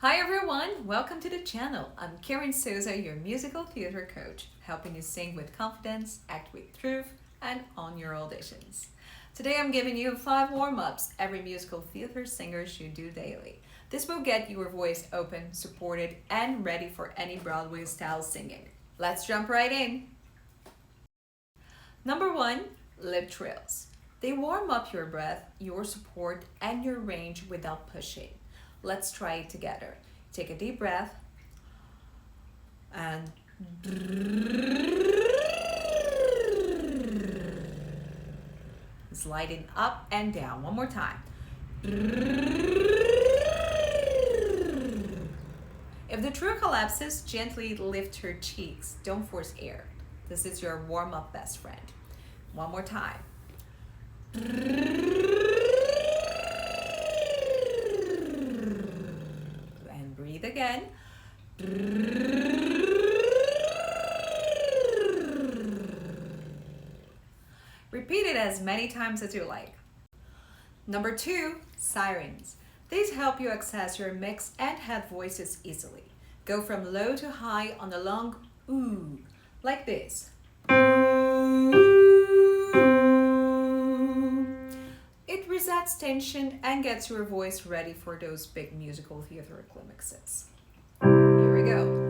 Hi everyone, welcome to the channel. I'm Karen Souza, your musical theater coach, helping you sing with confidence, act with truth, and on your auditions. Today I'm giving you 5 warm-ups every musical theater singer should do daily. This will get your voice open, supported, and ready for any Broadway-style singing. Let's jump right in. Number 1, lip trills. They warm up your breath, your support, and your range without pushing. Let's try it together. Take a deep breath and sliding up and down. One more time. If the trill collapses, gently lift your cheeks. Don't force air. This is your warm-up best friend. One more time. And breathe again. Repeat it as many times as you like. Number 2, sirens. These help you access your mix and head voices easily. Go from low to high on a long ooh, like this. It resets tension and gets your voice ready for those big musical theater climaxes. Here we go.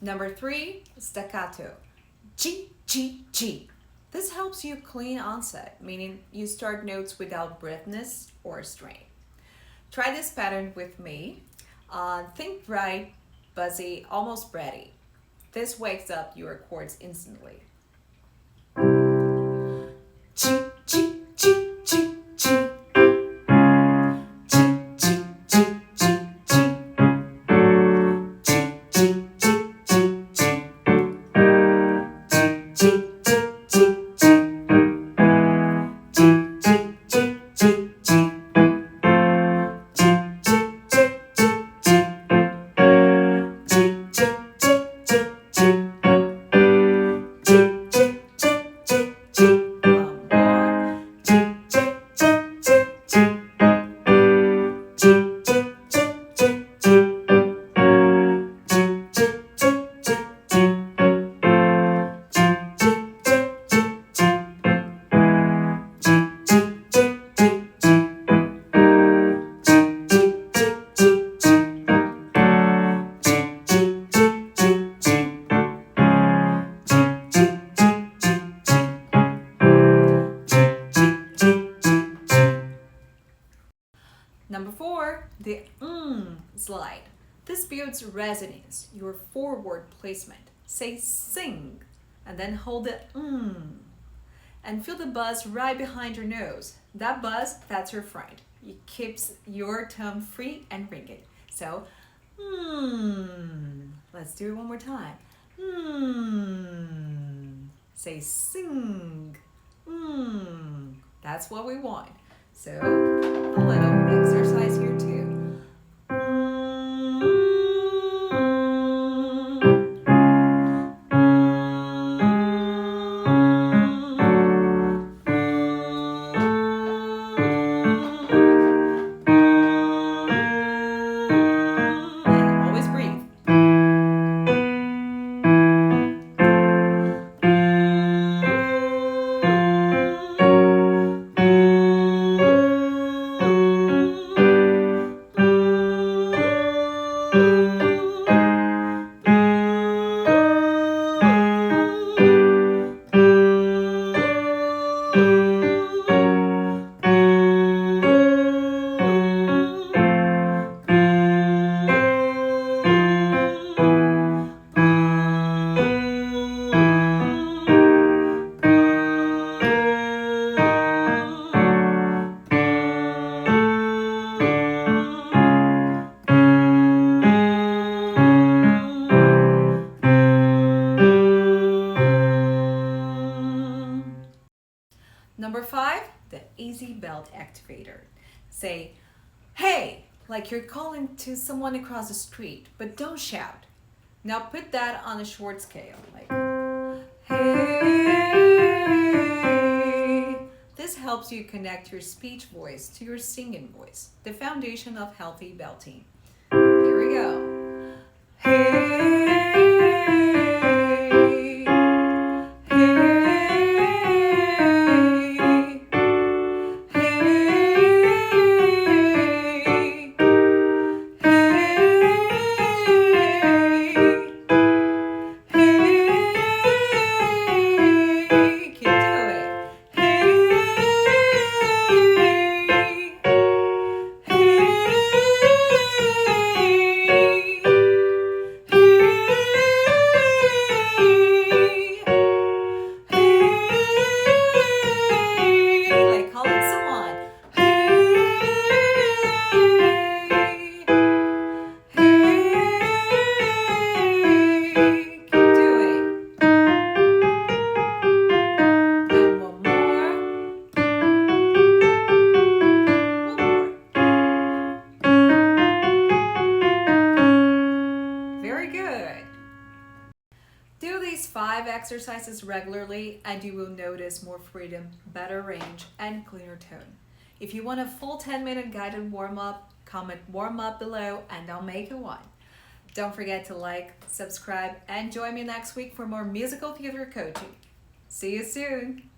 Number 3, staccato. G, G, G. This helps you clean onset, meaning you start notes without breathness or strain. Try this pattern with me. Think bright, buzzy, almost breathy. This wakes up your chords instantly. G, G, G, G, G. Number 4, the slide. This builds resonance, your forward placement. Say sing, and then hold the and feel the buzz right behind your nose. That buzz, that's your friend. It keeps your tongue free and ringing. So, let's do it one more time. Say sing. That's what we want. So, a little exercise here too. And always breathe. easy belt activator. Say, hey, like you're calling to someone across the street, but don't shout. Now put that on a short scale, like, hey. This helps you connect your speech voice to your singing voice, the foundation of healthy belting. Here we go. Hey, hey, hey, hey. Keep doing. Like calling someone. Keep doing. And one more. Very good. Do these 5 exercises regularly and you will notice more freedom, better range, and cleaner tone. If you want a full 10-minute guided warm-up, comment warm up below and I'll make it one. Don't forget to like, subscribe, and join me next week for more musical theater coaching. See you soon.